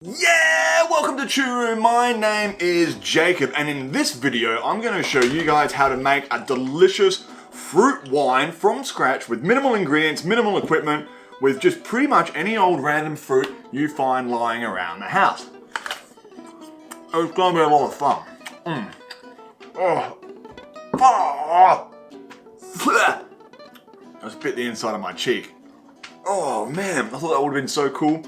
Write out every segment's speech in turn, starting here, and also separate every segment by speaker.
Speaker 1: Yeah, welcome to Choo. My name is Jacob, and in this video I'm going to show you guys how to make a delicious fruit wine from scratch with minimal ingredients, minimal equipment, with just pretty much any old random fruit you find lying around the house. It's going to be a lot of fun. I just bit the inside of my cheek. Oh man, I thought that would have been so cool.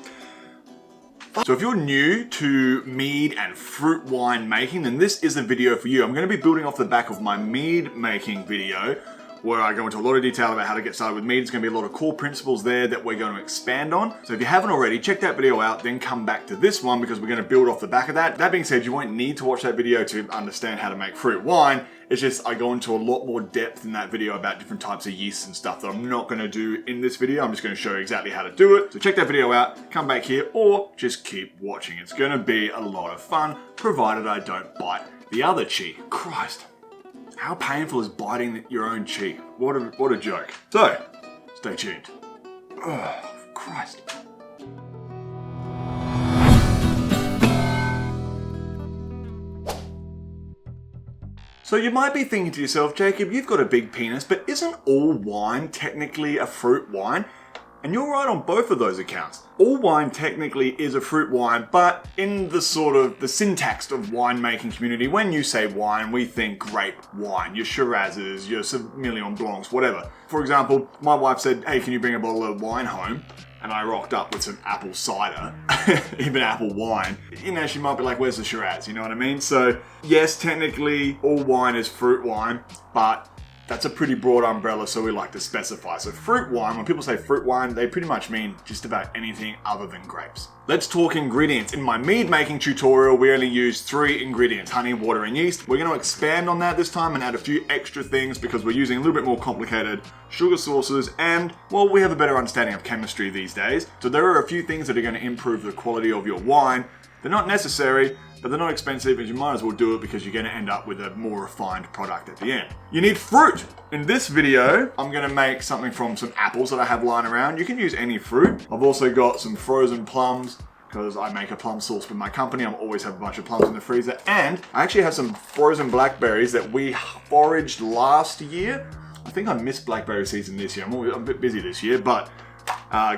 Speaker 1: So if you're new to mead and fruit wine making, then this is a video for you. I'm going to be building off the back of my mead making video, where I go into a lot of detail about how to get started with mead. There's going to be a lot of core principles there that we're going to expand on. So if you haven't already, check that video out, then come back to this one because we're going to build off the back of that. That being said, you won't need to watch that video to understand how to make fruit wine. It's just I go into a lot more depth in that video about different types of yeasts and stuff that I'm not going to do in this video. I'm just going to show you exactly how to do it. So check that video out, come back here, or just keep watching. It's going to be a lot of fun, provided I don't bite the other cheek. Christ. How painful is biting your own cheek? What a joke. So, stay tuned. Oh, Christ. So you might be thinking to yourself, Jacob, you've got a big penis, but isn't all wine technically a fruit wine? And you're right on both of those accounts. All wine technically is a fruit wine, but in the sort of the syntax of winemaking community, when you say wine, we think grape wine, your Shirazes, your Sauvignon Blancs, whatever. For example, my wife said, hey, can you bring a bottle of wine home? And I rocked up with some apple cider, even apple wine. You know, she might be like, where's the Shiraz? You know what I mean? So yes, technically all wine is fruit wine, but that's a pretty broad umbrella, so we like to specify. So fruit wine, when people say fruit wine, they pretty much mean just about anything other than grapes. Let's talk ingredients. In my mead making tutorial, we only use 3 ingredients, honey, water, and yeast. We're going to expand on that this time and add a few extra things because we're using a little bit more complicated sugar sources and, well, we have a better understanding of chemistry these days. So there are a few things that are going to improve the quality of your wine. They're not necessary, but they're not expensive, and you might as well do it because you're going to end up with a more refined product at the end. You need fruit. In this video, I'm going to make something from some apples that I have lying around. You can use any fruit. I've also got some frozen plums because I make a plum sauce with my company. I always have a bunch of plums in the freezer. And I actually have some frozen blackberries that we foraged last year. I think I missed blackberry season this year. I'm a bit busy this year, but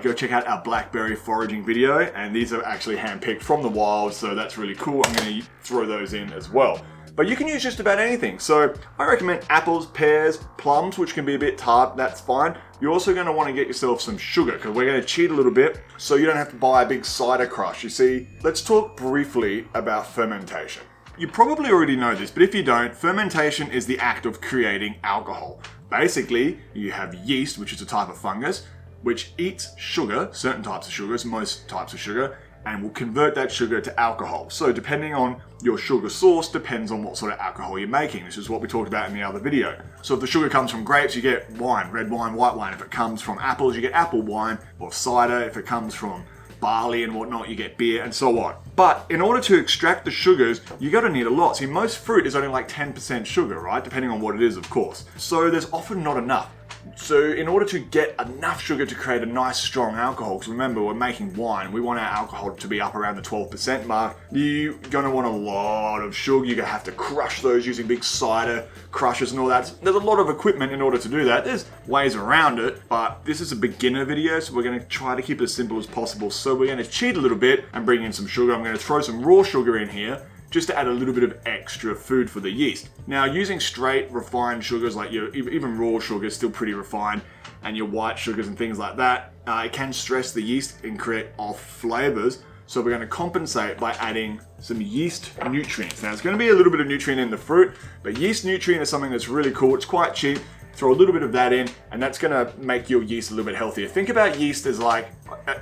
Speaker 1: go check out our blackberry foraging video, and these are actually handpicked from the wild, so that's really cool. I'm going to throw those in as well. But you can use just about anything. So I recommend apples, pears, plums, which can be a bit tart, that's fine. You're also going to want to get yourself some sugar because we're going to cheat a little bit so you don't have to buy a big cider crush. You see, let's talk briefly about fermentation. You probably already know this, but if you don't, fermentation is the act of creating alcohol. Basically, you have yeast, which is a type of fungus, which eats sugar, certain types of sugars, most types of sugar, and will convert that sugar to alcohol. So depending on your sugar source, depends on what sort of alcohol you're making. This is what we talked about in the other video. So if the sugar comes from grapes, you get wine, red wine, white wine. If it comes from apples, you get apple wine or cider. If it comes from barley and whatnot, you get beer and so on. But in order to extract the sugars, you're going to need a lot. See, most fruit is only like 10% sugar, right? Depending on what it is, of course. So there's often not enough. So in order to get enough sugar to create a nice strong alcohol, because remember we're making wine, we want our alcohol to be up around the 12% mark, you're going to want a lot of sugar. You're going to have to crush those using big cider crushers and all that. There's a lot of equipment in order to do that. There's ways around it, but this is a beginner video, so we're going to try to keep it as simple as possible. So we're going to cheat a little bit and bring in some sugar. I'm going to throw some raw sugar in here, just to add a little bit of extra food for the yeast. Now, using straight refined sugars, like your even raw sugar is still pretty refined, and your white sugars and things like that, it can stress the yeast and create off flavors. So we're going to compensate by adding some yeast nutrients. Now, it's going to be a little bit of nutrient in the fruit, but yeast nutrient is something that's really cool. It's quite cheap. Throw a little bit of that in, and that's going to make your yeast a little bit healthier. Think about yeast as like,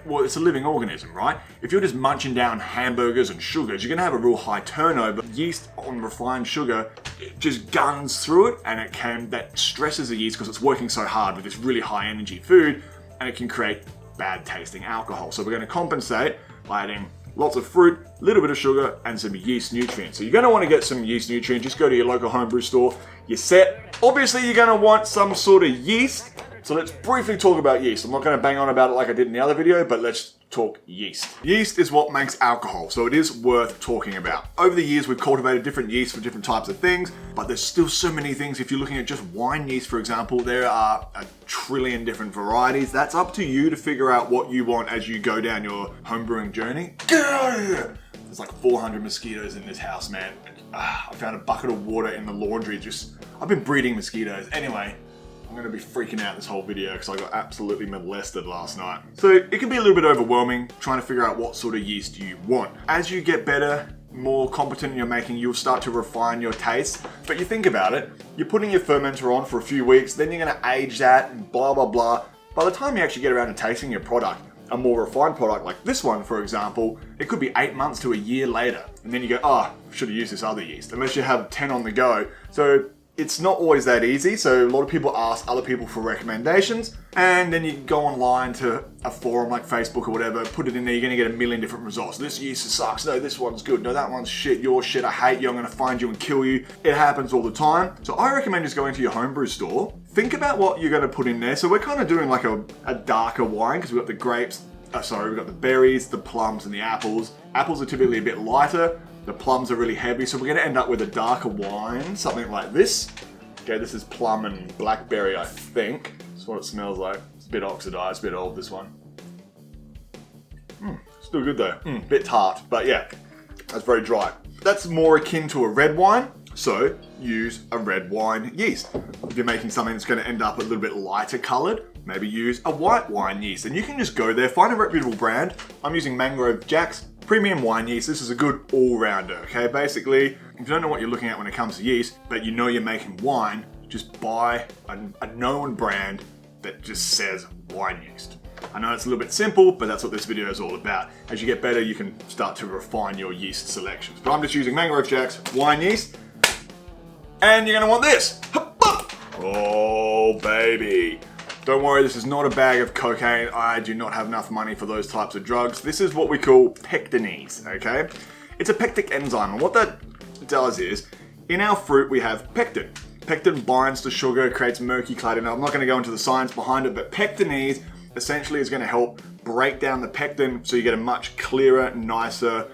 Speaker 1: well, it's a living organism, right? If you're just munching down hamburgers and sugars, you're going to have a real high turnover. Yeast on refined sugar, it just guns through it, and that stresses the yeast because it's working so hard with this really high energy food, and it can create bad tasting alcohol. So we're going to compensate by adding lots of fruit, a little bit of sugar, and some yeast nutrients. So you're going to want to get some yeast nutrients. Just go to your local homebrew store. You're set. Obviously, you're going to want some sort of yeast. So let's briefly talk about yeast. I'm not going to bang on about it like I did in the other video, but let's talk yeast. Yeast is what makes alcohol, so it is worth talking about. Over the years, we've cultivated different yeasts for different types of things, but there's still so many things. If you're looking at just wine yeast, for example, there are a trillion different varieties. That's up to you to figure out what you want as you go down your homebrewing journey. Get out of here! There's like 400 mosquitoes in this house, man. I found a bucket of water in the laundry. I've been breeding mosquitoes. Anyway, I'm going to be freaking out this whole video because I got absolutely molested last night. So it can be a little bit overwhelming trying to figure out what sort of yeast you want. As you get better, more competent in your making, you'll start to refine your taste. But you think about it, you're putting your fermenter on for a few weeks, then you're going to age that and blah, blah, blah. By the time you actually get around to tasting your product, a more refined product like this one, for example, it could be 8 months to a year later. And then you go, oh, should have used this other yeast, unless you have 10 on the go. So it's not always that easy. So a lot of people ask other people for recommendations, and then you go online to a forum like Facebook or whatever, put it in there, you're gonna get a million different results. This yeast sucks, no, this one's good, no, that one's shit, you're shit, I hate you, I'm gonna find you and kill you. It happens all the time. So I recommend just going to your homebrew store, think about what you're gonna put in there. So we're kind of doing like a darker wine because we've got the grapes, we've got the berries, the plums, and the apples. Apples are typically a bit lighter. The plums are really heavy, so we're going to end up with a darker wine, something like this. Okay, this is plum and blackberry, I think. That's what it smells like. It's a bit oxidized, a bit old, this one. Still good though. Bit tart, but yeah, that's very dry. That's more akin to a red wine, so use a red wine yeast. If you're making something that's going to end up a little bit lighter colored, maybe use a white wine yeast. And you can just go there, find a reputable brand. I'm using Mangrove Jack's premium wine yeast. This is a good all-rounder, okay? Basically, if you don't know what you're looking at when it comes to yeast, but you know you're making wine, just buy a known brand that just says wine yeast. I know it's a little bit simple, but that's what this video is all about. As you get better, you can start to refine your yeast selections. But I'm just using Mangrove Jack's wine yeast. And you're gonna want this. Oh, baby. Don't worry, this is not a bag of cocaine. I do not have enough money for those types of drugs. This is what we call pectinase, okay? It's a pectic enzyme, and what that does is, in our fruit we have pectin. Pectin binds to sugar, creates murky clad, and I'm not going to go into the science behind it, but pectinase essentially is going to help break down the pectin so you get a much clearer, nicer,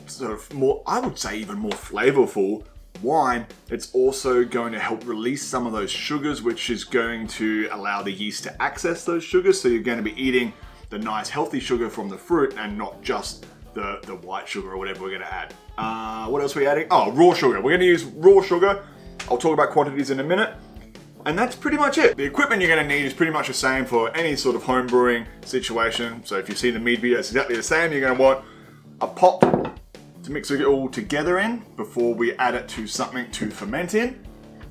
Speaker 1: sort of more, I would say even more flavorful wine. It's also going to help release some of those sugars, which is going to allow the yeast to access those sugars. So you're going to be eating the nice healthy sugar from the fruit and not just the white sugar or whatever we're going to add. What else are we adding? Oh, raw sugar. We're going to use raw sugar. I'll talk about quantities in a minute. And that's pretty much it. The equipment you're going to need is pretty much the same for any sort of home brewing situation. So if you see the mead video, it's exactly the same. You're going to want a pot to mix it all together in before we add it to something to ferment in.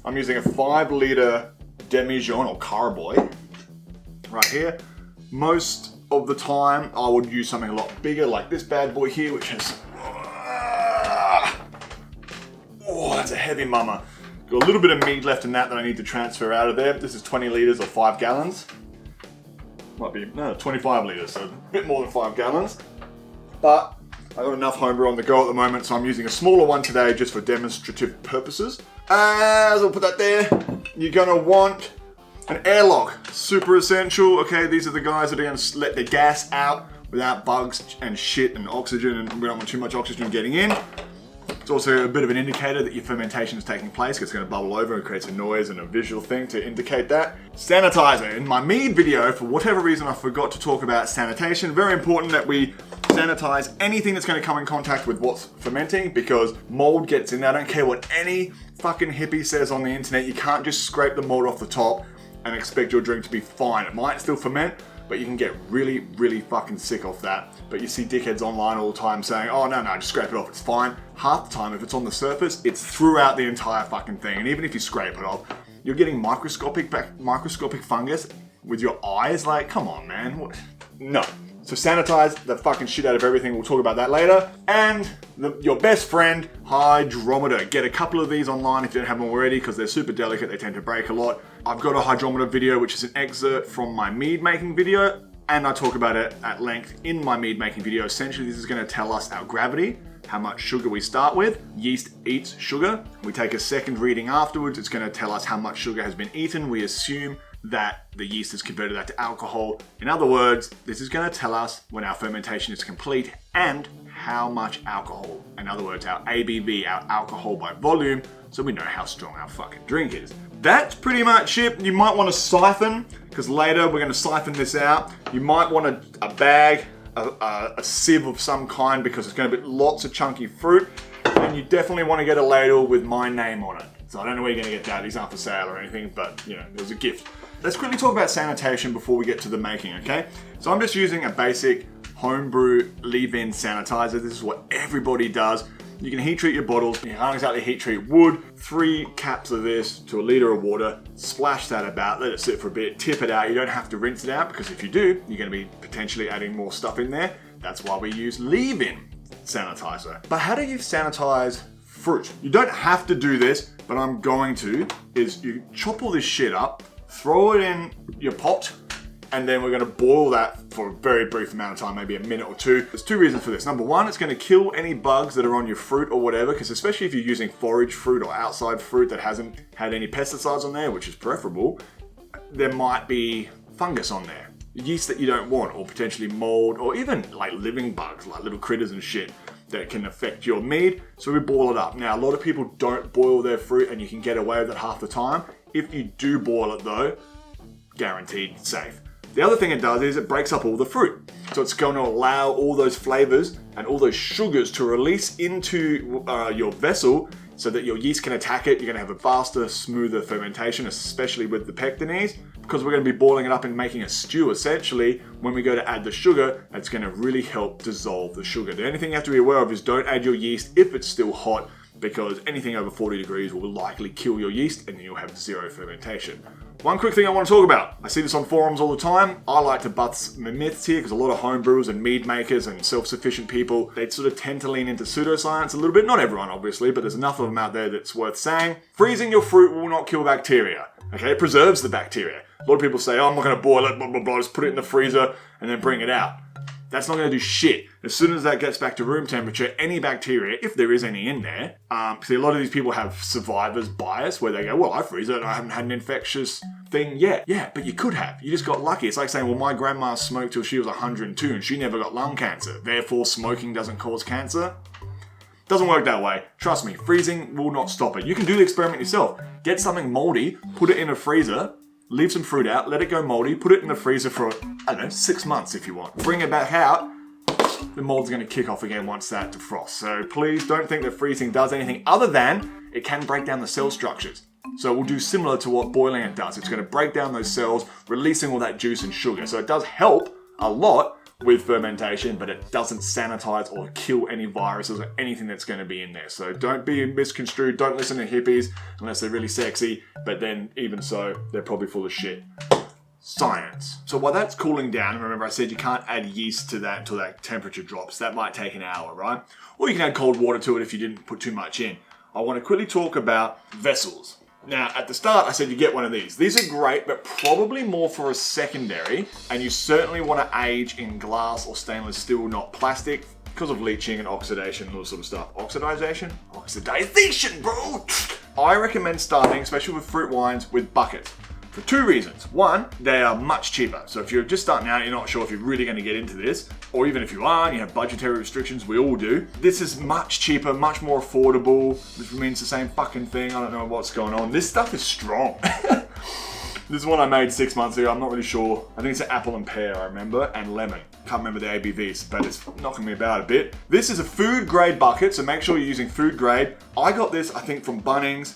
Speaker 1: I'm using a 5 litre demijohn or carboy right here. Most of the time I would use something a lot bigger like this bad boy here, which is, oh, that's a heavy mama. Got a little bit of mead left in that I need to transfer out of there. This is 20 litres or 5 gallons. Might be, no, 25 litres, so a bit more than 5 gallons. But I've got enough homebrew on the go at the moment, so I'm using a smaller one today just for demonstrative purposes. As I'll put that there, you're gonna want an airlock, super essential. Okay, these are the guys that are gonna let the gas out without bugs and shit and oxygen, and we don't want too much oxygen getting in. It's also a bit of an indicator that your fermentation is taking place, because it's going to bubble over and creates a noise and a visual thing to indicate that. Sanitizer. In my mead video, for whatever reason, I forgot to talk about sanitation. Very important that we sanitize anything that's going to come in contact with what's fermenting, because mold gets in there. I don't care what any fucking hippie says on the internet. You can't just scrape the mold off the top and expect your drink to be fine. It might still ferment, but you can get really, really fucking sick off that. But you see dickheads online all the time saying, oh, no, just scrape it off, it's fine. Half the time, if it's on the surface, it's throughout the entire fucking thing. And even if you scrape it off, you're getting microscopic fungus with your eyes. Like, come on, man. What? No. So sanitize the fucking shit out of everything. We'll talk about that later. And your best friend, hydrometer. Get a couple of these online if you don't have them already, because they're super delicate. They tend to break a lot. I've got a hydrometer video, which is an excerpt from my mead making video, and I talk about it at length in my mead making video. Essentially, this is going to tell us our gravity, how much sugar we start with. Yeast eats sugar. We take a second reading afterwards. It's going to tell us how much sugar has been eaten. We assume that the yeast has converted that to alcohol. In other words, this is going to tell us when our fermentation is complete and how much alcohol. In other words, our ABV, our alcohol by volume, so we know how strong our fucking drink is. That's pretty much it. You might want to siphon, because later we're going to siphon this out. You might want a bag, a sieve of some kind, because it's going to be lots of chunky fruit. And you definitely want to get a ladle with my name on it. So I don't know where you're going to get that. These aren't for sale or anything, but you know, there's a gift. Let's quickly talk about sanitation before we get to the making, okay? So I'm just using a basic homebrew leave-in sanitizer. This is what everybody does. You can heat treat your bottles. You can't exactly heat treat wood. 3 caps of this to a liter of water. Splash that about, let it sit for a bit, tip it out. You don't have to rinse it out, because if you do, you're going to be potentially adding more stuff in there. That's why we use leave-in sanitizer. But how do you sanitize fruit? You don't have to do this, but I'm going to, is you chop all this shit up, throw it in your pot, and then we're going to boil that for a very brief amount of time, maybe a minute or 2. There's 2 reasons for this. Number 1, it's going to kill any bugs that are on your fruit or whatever, because especially if you're using forage fruit or outside fruit that hasn't had any pesticides on there, which is preferable, there might be fungus on there. Yeast that you don't want, or potentially mold, or even like living bugs, like little critters and shit that can affect your mead. So we boil it up. Now, a lot of people don't boil their fruit, and you can get away with it half the time. If you do boil it though, guaranteed safe. The other thing it does is it breaks up all the fruit. So it's going to allow all those flavors and all those sugars to release into your vessel, so that your yeast can attack it. You're going to have a faster, smoother fermentation, especially with the pectinase, because we're going to be boiling it up and making a stew essentially. When we go to add the sugar, it's going to really help dissolve the sugar. The only thing you have to be aware of is don't add your yeast if it's still hot, because anything over 40 degrees will likely kill your yeast and then you'll have 0 fermentation. One quick thing I want to talk about. I see this on forums all the time. I like to bust myths here, because a lot of homebrewers and mead makers and self-sufficient people, they sort of tend to lean into pseudoscience a little bit. Not everyone, obviously, but there's enough of them out there that's worth saying. Freezing your fruit will not kill bacteria. Okay, it preserves the bacteria. A lot of people say, oh, I'm not going to boil it, blah, blah, blah, just put it in the freezer and then bring it out. That's not going to do shit. As soon as that gets back to room temperature, any bacteria, if there is any in there, see, a lot of these people have survivor's bias where they go, well, I freeze it and I haven't had an infectious thing yet. Yeah, but you could have. You just got lucky. It's like saying, well, my grandma smoked till she was 102 and she never got lung cancer. Therefore, smoking doesn't cause cancer. Doesn't work that way. Trust me, freezing will not stop it. You can do the experiment yourself. Get something moldy, put it in a freezer, leave some fruit out, let it go moldy, put it in the freezer for, I don't know, 6 months if you want. Bring it back out, the mold's going to kick off again once that defrosts. So please don't think that freezing does anything other than it can break down the cell structures. So it will do similar to what boiling it does. It's going to break down those cells, releasing all that juice and sugar. So it does help a lot with fermentation, but it doesn't sanitize or kill any viruses or anything that's going to be in there. So don't be misconstrued. Don't listen to hippies unless they're really sexy. But then even so, they're probably full of shit. Science. So while that's cooling down, remember I said you can't add yeast to that until that temperature drops. That might take an hour, right? Or you can add cold water to it if you didn't put too much in. I want to quickly talk about vessels. Now, at the start, I said you get one of these. These are great, but probably more for a secondary, and you certainly want to age in glass or stainless steel, not plastic, because of leaching and oxidation and all sort of stuff. Oxidization? Oxidization, bro! I recommend starting, especially with fruit wines, with buckets. For 2 reasons. 1, they are much cheaper. So if you're just starting out, you're not sure if you're really going to get into this, or even if you are and you have budgetary restrictions, we all do. This is much cheaper, much more affordable, which means the same fucking thing. I don't know what's going on. This stuff is strong. This is one I made 6 months ago. I'm not really sure. I think it's an apple and pear, I remember, and lemon. Can't remember the ABVs, but it's knocking me about a bit. This is a food grade bucket, so make sure you're using food grade. I got this, I think, from Bunnings,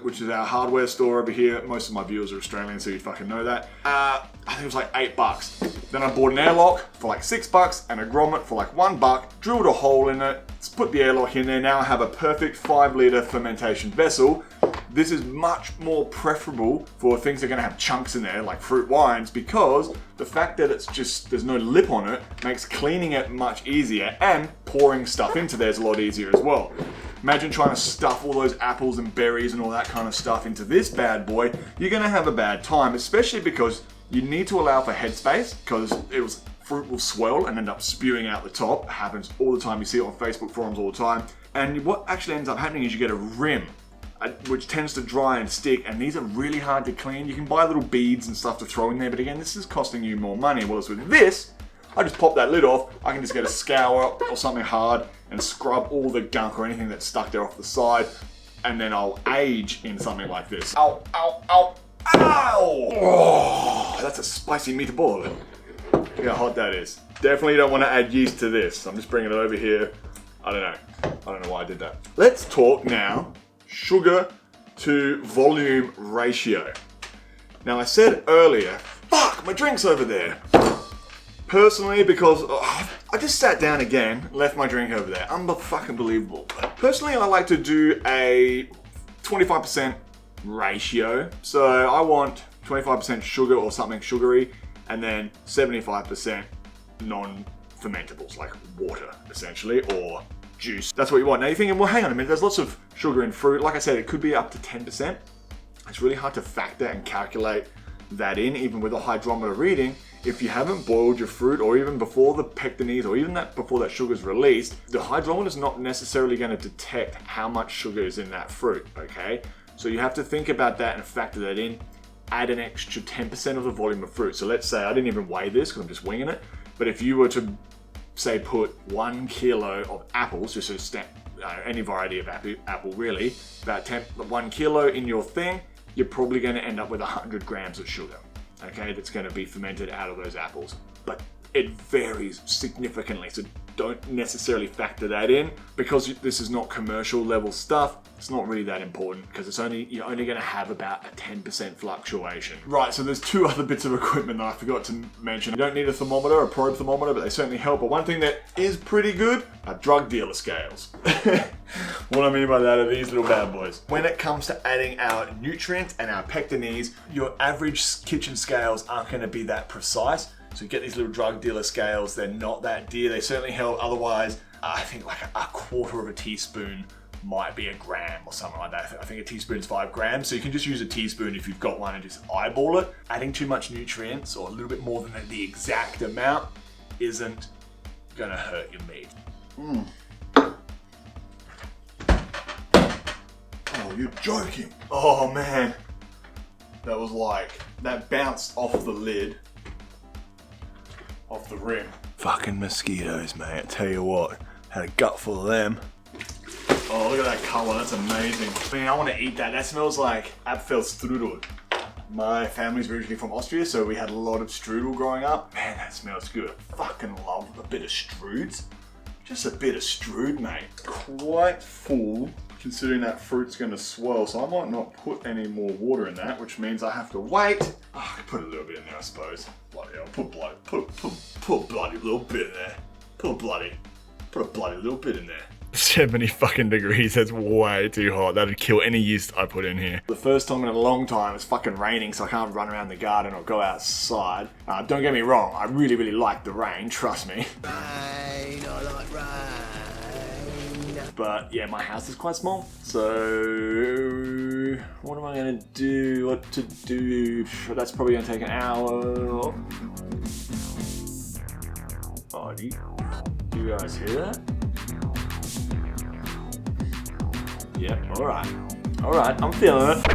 Speaker 1: which is our hardware store over here. Most of my viewers are Australian, so you fucking know that. I think it was like $8. Then I bought an airlock for like $6 and a grommet for like $1. Drilled a hole in it, put the airlock in there. Now I have a perfect 5 litre fermentation vessel. This is much more preferable for things that are going to have chunks in there, like fruit wines, because the fact that it's just, there's no lip on it, makes cleaning it much easier, and pouring stuff into there is a lot easier as well. Imagine trying to stuff all those apples and berries and all that kind of stuff into this bad boy. You're going to have a bad time, especially because you need to allow for headspace, because fruit will swell and end up spewing out the top. It happens all the time. You see it on Facebook forums all the time. And what actually ends up happening is you get a rim which tends to dry and stick, and these are really hard to clean. You can buy little beads and stuff to throw in there, but again, this is costing you more money. Whereas with this, I just pop that lid off, I can just get a scour or something hard and scrub all the gunk or anything that's stuck there off the side, and then I'll age in something like this. Ow, ow, ow, ow! Oh, that's a spicy meatball. Look how hot that is. Definitely don't want to add yeast to this. I'm just bringing it over here. I don't know why I did that. Let's talk now sugar to volume ratio. Now I said earlier, fuck, my drink's over there. Personally, because I just sat down again, left my drink over there. Fucking believable. Personally, I like to do a 25% ratio. So I want 25% sugar or something sugary, and then 75% non-fermentables, like water, essentially, or juice. That's what you want. Now you're thinking, well, hang on a minute, there's lots of sugar in fruit. Like I said, it could be up to 10%. It's really hard to factor and calculate that in, even with a hydrometer reading. If you haven't boiled your fruit, or even before the pectinase, or even before that sugar is released, the hydrometer is not necessarily going to detect how much sugar is in that fruit, okay? So you have to think about that and factor that in. Add an extra 10% of the volume of fruit. So let's say, I didn't even weigh this because I'm just winging it, but if you were to, say, put 1 kilo of apples, just any variety of apple really, about 1 kilo in your thing, you're probably going to end up with 100 grams of sugar. Okay, that's going to be fermented out of those apples. But it varies significantly, so don't necessarily factor that in. Because this is not commercial level stuff, it's not really that important, because you're only going to have about a 10% fluctuation. Right, so there's 2 other bits of equipment that I forgot to mention. You don't need a thermometer, a probe thermometer, but they certainly help. But one thing that is pretty good are drug dealer scales. What I mean by that are these little bad boys. When it comes to adding our nutrients and our pectinase, your average kitchen scales aren't going to be that precise. So you get these little drug dealer scales, they're not that dear. They certainly help. Otherwise, I think like a quarter of a teaspoon might be a gram or something like that. I think a teaspoon's 5 grams. So you can just use a teaspoon if you've got one and just eyeball it. Adding too much nutrients or a little bit more than the exact amount isn't gonna hurt your meat. Oh, you're joking. Oh man. That bounced off the lid. Off the rim. Fucking mosquitoes, mate. I tell you what, had a gut full of them. Oh, look at that colour, that's amazing. I mean, I want to eat that. That smells like Apfelstrudel. My family's originally from Austria, so we had a lot of strudel growing up. Man, that smells good. I fucking love a bit of struds. Just a bit of strud, mate. Quite full, considering that fruit's going to swell, so I might not put any more water in that, which means I have to wait. Oh, I could put a little bit in there, I suppose. Bloody hell, put a bloody little bit in there. Put a bloody little bit in there. 70 fucking degrees, that's way too hot. That'd kill any yeast I put in here. The first time in a long time, it's fucking raining, so I can't run around the garden or go outside. Don't get me wrong, I really, really like the rain, trust me. Rain, I like rain. But yeah, my house is quite small, so what am I gonna do? What to do? That's probably gonna take an hour. Oh, do you guys hear that? Yep, alright, I'm feeling it.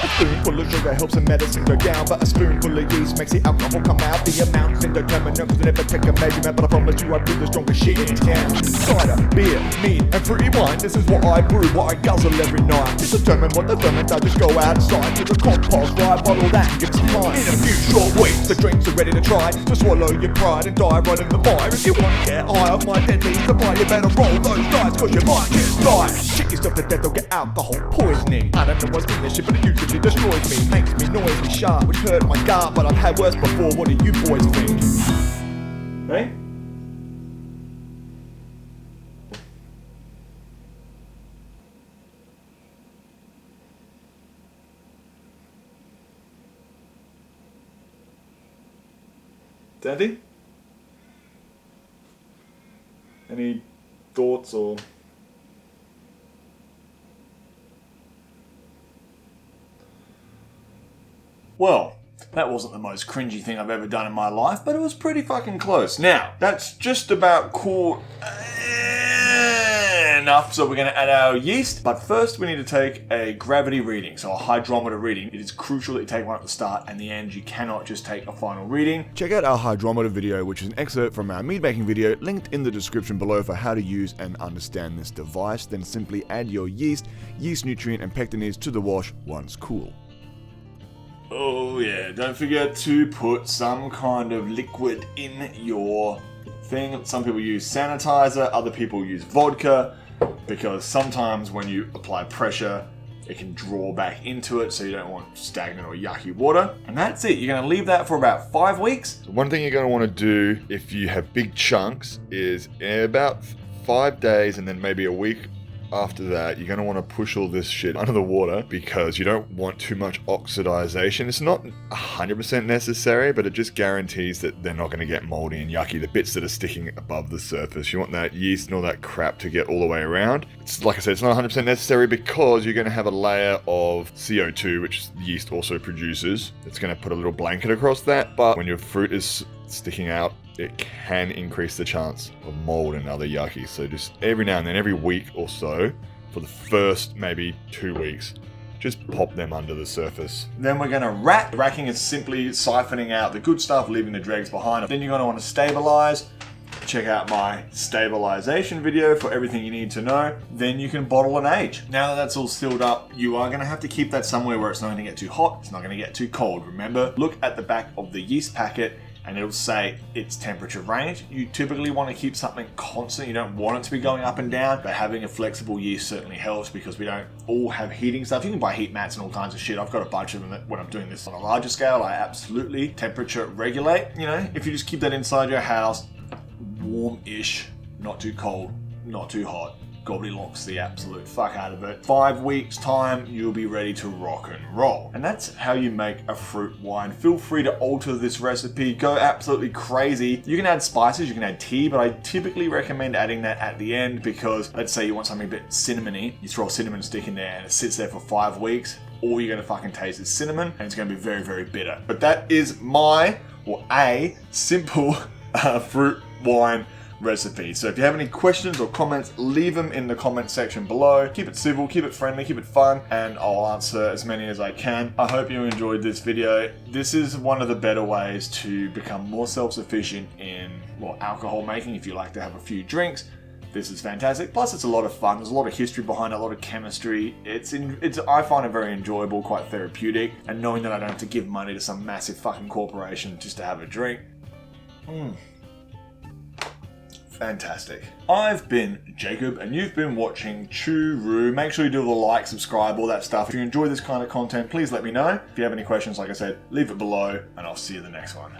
Speaker 1: A spoonful of sugar helps the medicine go down, but a spoonful of yeast makes the alcohol come out. The amount's indeterminate, cause I never take a measurement, but I promise you I brew the strongest shit in town. Cider, beer, mead, and fruity wine, this is what I brew, what I guzzle every night. To determine what the ferment, I just go outside to the compost, right, bottle that and give some time. In a few short weeks, the drinks are ready to try, to swallow your pride and dive right in the fire. If you want to get high off my deadly supply, you better roll those dice, cause you might get tired. Shit yourself to death or get alcohol poisoning. I don't know what's in this shit, but it usually destroys me, makes me noisy, sharp, which hurt my gut, but I've had worse before. What do you boys think? Hey? Daddy? Any thoughts or... Well, that wasn't the most cringy thing I've ever done in my life, but it was pretty fucking close. Now, that's just about cool. No, enough, so we're going to add our yeast. But first we need to take a gravity reading, so a hydrometer reading. It is crucial that you take one at the start and the end. You cannot just take a final reading.
Speaker 2: Check out our hydrometer video, which is an excerpt from our mead making video, linked in the description below for how to use and understand this device. Then simply add your yeast nutrient and pectinase to the wash once cool.
Speaker 1: Oh yeah, don't forget to put some kind of liquid in your thing. Some people use sanitizer, other people use vodka, because sometimes when you apply pressure, it can draw back into it, so you don't want stagnant or yucky water. And that's it. You're going to leave that for about 5 weeks.
Speaker 2: One thing you're going to want to do if you have big chunks is in about 5 days and then maybe a week after that, you're going to want to push all this shit under the water because you don't want too much oxidization. It's not 100% necessary, but it just guarantees that they're not going to get moldy and yucky, the bits that are sticking above the surface. You want that yeast and all that crap to get all the way around. It's like I said, it's not 100% necessary because you're going to have a layer of CO2, which the yeast also produces. It's going to put a little blanket across that, but when your fruit is sticking out, it can increase the chance of mold and other yucky. So just every now and then, every week or so, for the first maybe 2 weeks, just pop them under the surface.
Speaker 1: Then we're going to rack. Racking is simply siphoning out the good stuff, leaving the dregs behind. Then you're going to want to stabilize. Check out my stabilization video for everything you need to know. Then you can bottle and age. Now that that's all sealed up, you are going to have to keep that somewhere where it's not going to get too hot, it's not going to get too cold. Remember, look at the back of the yeast packet and it'll say its temperature range. You typically want to keep something constant. You don't want it to be going up and down, but having a flexible yeast certainly helps because we don't all have heating stuff. You can buy heat mats and all kinds of shit. I've got a bunch of them that when I'm doing this on a larger scale, I absolutely temperature regulate. You know, if you just keep that inside your house, warm-ish, not too cold, not too hot. Goldilocks the absolute fuck out of it. 5 weeks time, you'll be ready to rock and roll. And that's how you make a fruit wine. Feel free to alter this recipe. Go absolutely crazy. You can add spices, you can add tea, but I typically recommend adding that at the end because let's say you want something a bit cinnamony. You throw a cinnamon stick in there and it sits there for 5 weeks. All you're going to fucking taste is cinnamon and it's going to be very, very bitter. But that is a simple fruit wine recipe. So if you have any questions or comments, leave them in the comment section below. Keep it civil, keep it friendly, keep it fun, and I'll answer as many as I can. I hope you enjoyed this video. This is one of the better ways to become more self-sufficient in, well, alcohol making if you like to have a few drinks. This is fantastic. Plus, it's a lot of fun. There's a lot of history behind it, a lot of chemistry. I find it very enjoyable, quite therapeutic, and knowing that I don't have to give money to some massive fucking corporation just to have a drink. Fantastic. I've been Jacob and you've been watching Choo. Make sure you do all the like, subscribe, all that stuff. If you enjoy this kind of content, please let me know. If you have any questions, like I said, leave it below and I'll see you in the next one.